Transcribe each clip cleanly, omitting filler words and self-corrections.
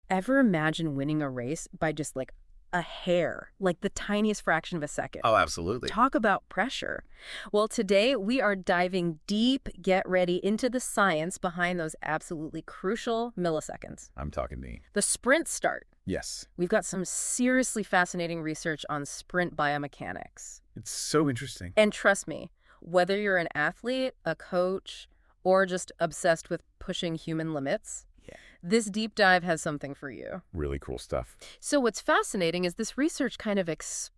Ever imagine winning a race by just like a hair, like the tiniest fraction of a second? Oh, absolutely. Talk about pressure. Well, today we are diving deep, get ready, into the science behind those absolutely crucial milliseconds. I'm talking knee. The sprint start. Yes. We've got some seriously fascinating research on sprint biomechanics. It's so interesting. And trust me, whether you're an athlete, a coach, or just obsessed with pushing human limits, this deep dive has something for you. Really cool stuff. So what's fascinating is this research kind of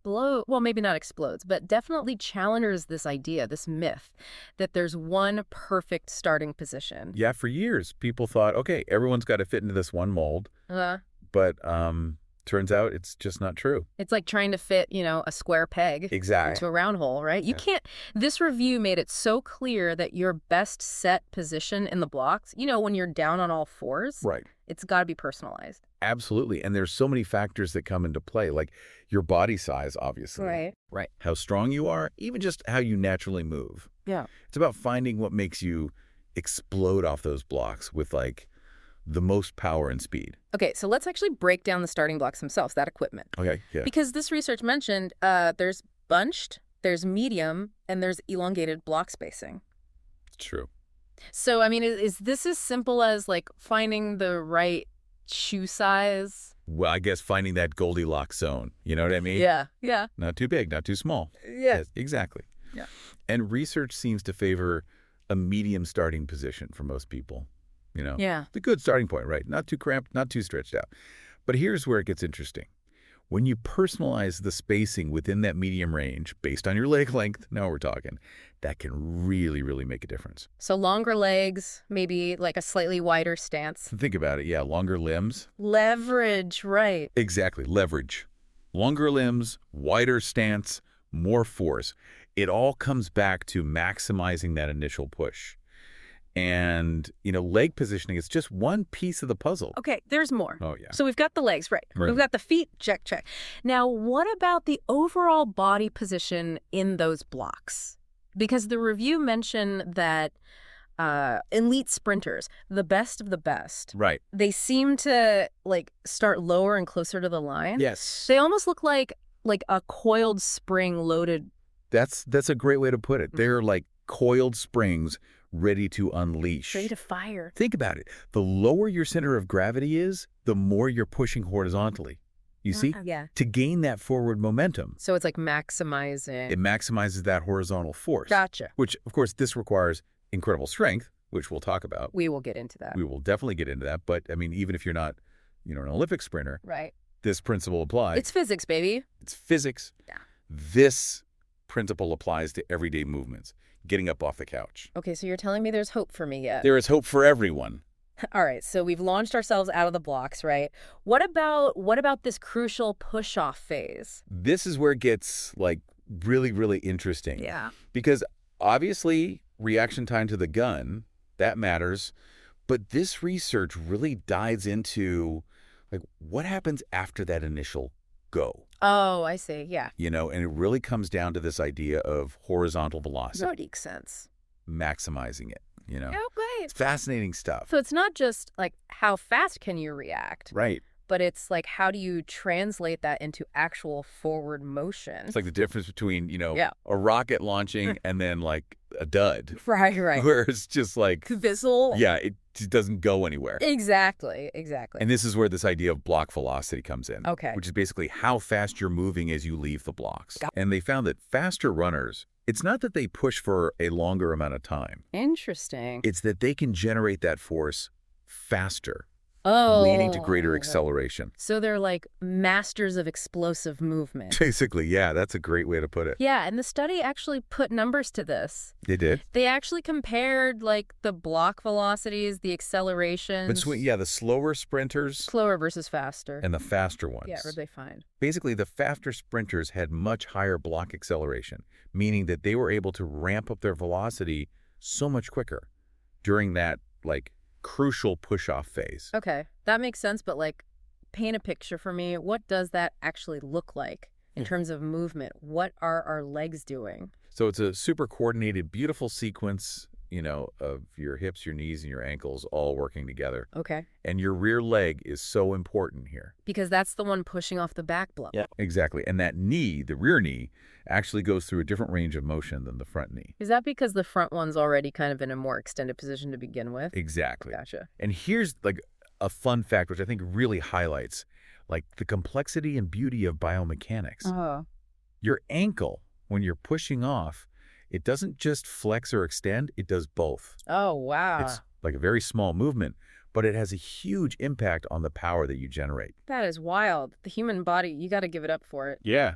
well, maybe not explodes, but definitely challenges this idea, this myth, that there's one perfect starting position. Yeah, for years, people thought, okay, everyone's got to fit into this one mold. But turns out it's just not true. It's like trying to fit, a square peg into a round hole, right? You can't. This review made it so clear that your best set position in the blocks, when you're down on all fours, right? It's got to be personalized. Absolutely. And there's so many factors that come into play, like your body size, obviously. Right. How strong you are, even just how you naturally move. Yeah. It's about finding what makes you explode off those blocks with the most power and speed. Okay, so let's actually break down the starting blocks themselves, that equipment. Okay, yeah. Because this research mentioned there's bunched, there's medium, and there's elongated block spacing. True. So, I mean, is this as simple as, finding the right shoe size? Well, I guess finding that Goldilocks zone. You know what I mean? Yeah. Not too big, not too small. Yes, exactly. Yeah. And research seems to favor a medium starting position for most people. Yeah. The good starting point, right? Not too cramped, not too stretched out. But here's where it gets interesting. When you personalize the spacing within that medium range based on your leg length, now we're talking, that can really, really make a difference. So longer legs, maybe like a slightly wider stance. Think about it. Yeah, longer limbs. Leverage, right. Exactly, leverage. Longer limbs, wider stance, more force. It all comes back to maximizing that initial push. And, leg positioning is just one piece of the puzzle. Okay, there's more. Oh, yeah. So we've got the legs, right. We've got the feet, check. Now, what about the overall body position in those blocks? Because the review mentioned that elite sprinters, the best of the best, right, they seem to, start lower and closer to the line. Yes. They almost look like a coiled spring loaded. That's a great way to put it. They're like coiled springs ready to unleash. Ready to fire. Think about it. The lower your center of gravity is, the more you're pushing horizontally. You see? Yeah. To gain that forward momentum. So it's like maximizing. It maximizes that horizontal force. Gotcha. Which, of course, this requires incredible strength, which we'll talk about. We will get into that. We will definitely get into that. But, I mean, even if you're not, an Olympic sprinter, right, this principle applies. It's physics, baby. It's physics. Yeah. This principle applies to everyday movements. Getting up off the couch. Okay, so you're telling me there's hope for me yet. There is hope for everyone. All right, so we've launched ourselves out of the blocks, right? What about this crucial push-off phase? This is where it gets, really, really interesting. Yeah. Because, obviously, reaction time to the gun, that matters. But this research really dives into, what happens after that initial go. Oh, I see. Yeah. And it really comes down to this idea of horizontal velocity. That makes sense. Maximizing it, Okay. It's fascinating stuff. So it's not just, how fast can you react? Right. But it's, how do you translate that into actual forward motion? It's like the difference between, a rocket launching and then, a dud. Right. Where it's just Fizzle. Yeah, it just doesn't go anywhere. Exactly. And this is where this idea of block velocity comes in. Okay. Which is basically how fast you're moving as you leave the blocks. And they found that faster runners, it's not that they push for a longer amount of time. Interesting. It's that they can generate that force faster. Oh. Leading to greater acceleration. So they're masters of explosive movement. Basically, yeah, that's a great way to put it. Yeah, and the study actually put numbers to this. They did? They actually compared, the block velocities, the accelerations. Between, the slower sprinters. Slower versus faster. And the faster ones. Yeah, what did they find? Basically, the faster sprinters had much higher block acceleration, meaning that they were able to ramp up their velocity so much quicker during that, crucial push-off phase. Okay, that makes sense, but paint a picture for me. What does that actually look like in terms of movement? What are our legs doing? So it's a super coordinated, beautiful sequence, of your hips, your knees, and your ankles all working together. Okay. And your rear leg is so important here. Because that's the one pushing off the back block. Yeah. Exactly. And that knee, the rear knee, actually goes through a different range of motion than the front knee. Is that because the front one's already kind of in a more extended position to begin with? Exactly. Gotcha. And here's like a fun fact, which I think really highlights like the complexity and beauty of biomechanics. Oh. Your ankle, when you're pushing off, it doesn't just flex or extend, it does both. Oh, wow. It's like a very small movement, but it has a huge impact on the power that you generate. That is wild. The human body, you got to give it up for it. Yeah.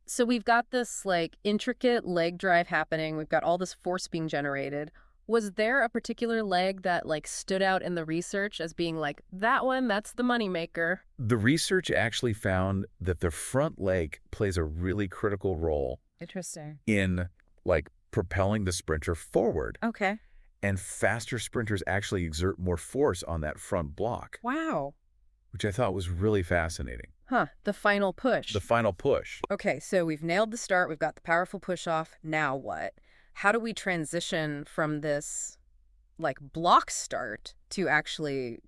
So we've got this like intricate leg drive happening. We've got all this force being generated. Was there a particular leg that like stood out in the research as being like, that one, that's the moneymaker? The research actually found that the front leg plays a really critical role Interesting. in like propelling the sprinter forward. Okay. And faster sprinters actually exert more force on that front block. Wow. Which I thought was really fascinating. Huh. The final push. The final push. Okay, so we've nailed the start. We've got the powerful push off. Now what? How do we transition from this like block start to actually,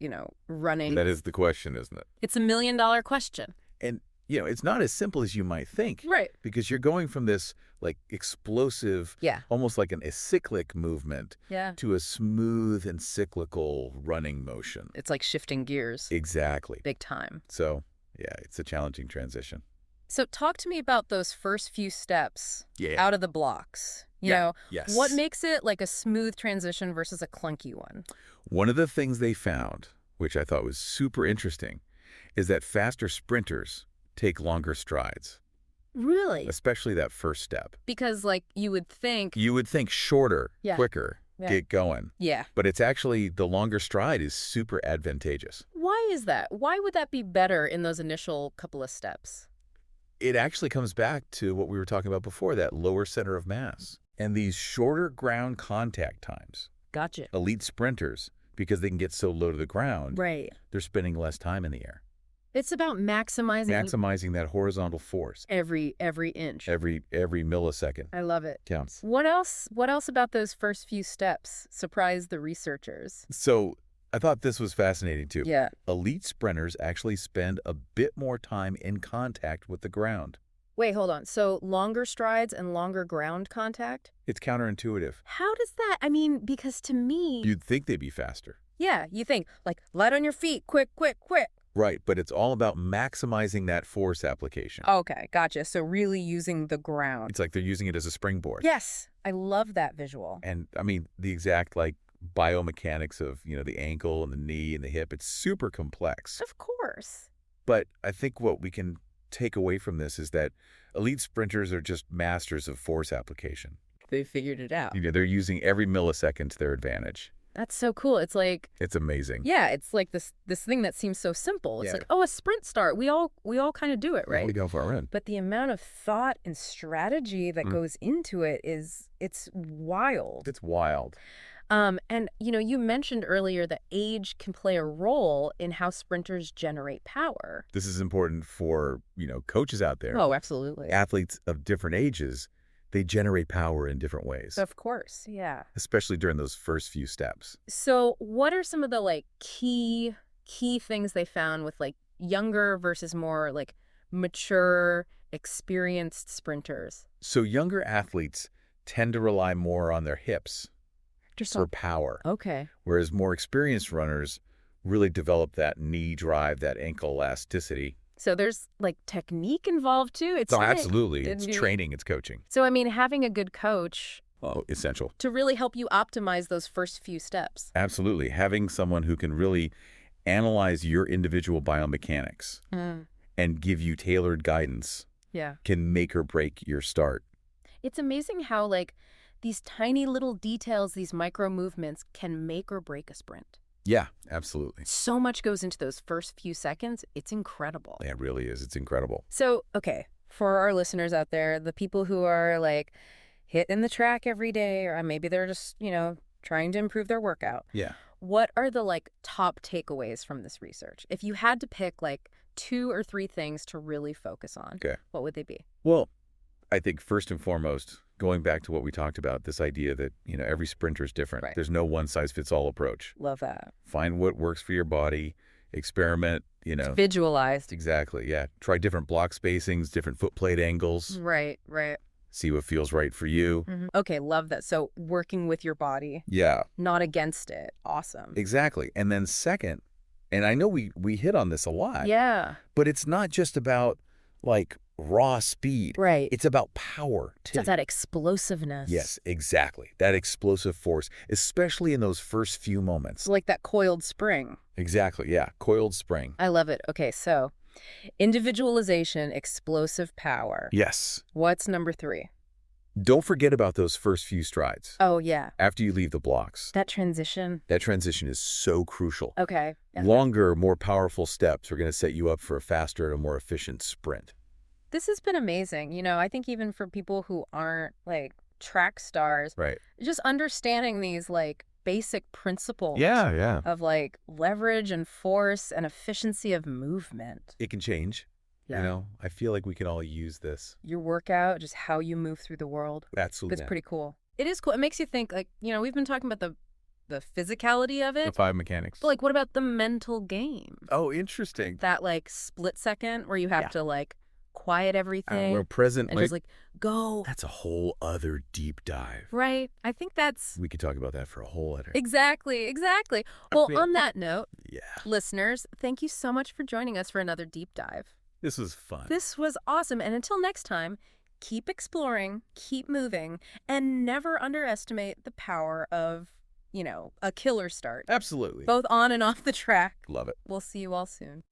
running? That is the question, isn't it? It's $1 million question. And, it's not as simple as you might think. Right. Because you're going from this like explosive, almost like an acyclic movement to a smooth and cyclical running motion. It's like shifting gears. Exactly. Big time. So, yeah, it's a challenging transition. So talk to me about those first few steps Yeah. out of the blocks. Yes. What makes it like a smooth transition versus a clunky one? One of the things they found, which I thought was super interesting, is that faster sprinters take longer strides. Really? Especially that first step. Because like you would think shorter, quicker, get going. Yeah. But it's actually the longer stride is super advantageous. Why is that? Why would that be better in those initial couple of steps? It actually comes back to what we were talking about before, that lower center of mass. And these shorter ground contact times. Gotcha. Elite sprinters, because they can get so low to the ground, right, they're spending less time in the air. It's about maximizing that horizontal force. Every inch. Every millisecond. I love it. Counts. What else about those first few steps surprised the researchers? So I thought this was fascinating too. Yeah. Elite sprinters actually spend a bit more time in contact with the ground. Wait, hold on. So longer strides and longer ground contact? It's counterintuitive. How does that, because to me... You'd think they'd be faster. Yeah, you think, like, light on your feet, quick, quick, quick. Right, but it's all about maximizing that force application. Okay, gotcha. So really using the ground. It's like they're using it as a springboard. Yes, I love that visual. And, the exact, biomechanics of, the ankle and the knee and the hip, it's super complex. Of course. But I think what we can take away from this is that elite sprinters are just masters of force application. They figured it out. They're using every millisecond to their advantage. That's so cool. It's like... It's amazing. Yeah, it's like this thing that seems so simple. It's like, a sprint start. We all kind of do it, right? We go for a run. But the amount of thought and strategy that goes into it it's wild. It's wild. And, you mentioned earlier that age can play a role in how sprinters generate power. This is important for, coaches out there. Oh, absolutely. Athletes of different ages, they generate power in different ways. Of course, yeah. Especially during those first few steps. So what are some of the, key things they found with, younger versus more, mature, experienced sprinters? So younger athletes tend to rely more on their hips for power. Okay. Whereas more experienced runners really develop that knee drive, that ankle elasticity. So there's technique involved too? Absolutely. It's training, it's coaching. So having a good coach... essential. To really help you optimize those first few steps. Absolutely. Having someone who can really analyze your individual biomechanics and give you tailored guidance can make or break your start. It's amazing how these tiny little details, these micro movements can make or break a sprint. Yeah, absolutely. So much goes into those first few seconds. It's incredible. Yeah, it really is. It's incredible. So, okay, for our listeners out there, the people who are hitting the track every day, or maybe they're just, trying to improve their workout. Yeah. What are the top takeaways from this research? If you had to pick 2 or 3 things to really focus on, what would they be? Well, I think first and foremost, going back to what we talked about, this idea that, every sprinter is different. Right. There's no one-size-fits-all approach. Love that. Find what works for your body, experiment, Individualized. Exactly, yeah. Try different block spacings, different foot plate angles. Right, right. See what feels right for you. Okay, love that. So working with your body, Yeah, not against it. Awesome. exactly. And then second, and I know we hit on this a lot, Yeah. but it's not just about, like, raw speed. Right. It's about power, too. It's that explosiveness. Yes, exactly. That explosive force, especially in those first few moments. Like that coiled spring. Exactly, yeah. Coiled spring. I love it. Okay, so individualization, explosive power. Yes. What's number 3? Don't forget about those first few strides. Oh, yeah. After you leave the blocks. That transition. That transition is so crucial. Okay. Longer, more powerful steps are going to set you up for a faster and a more efficient sprint. This has been amazing. I think even for people who aren't, like, track stars, Right. just understanding these, like, basic principles Yeah. of, like, leverage and force and efficiency of movement. It can change. Yeah. I feel like we can all use this. Your workout, just how you move through the world. Absolutely. It's pretty cool. It is cool. It makes you think, like, we've been talking about the physicality of The it. 5 mechanics. But, like, what about the mental game? Oh, interesting. That, like, split second where you have to, like, quiet everything We're present. and just, like, go. That's a whole other deep dive. Right. I think that's... We could talk about that for a whole other. Exactly. Well, on that note, Yeah. listeners, thank you so much for joining us for another deep dive. This was fun. This was awesome. And until next time, keep exploring, keep moving, and never underestimate the power of, a killer start. Absolutely. Both on and off the track. Love it. We'll see you all soon.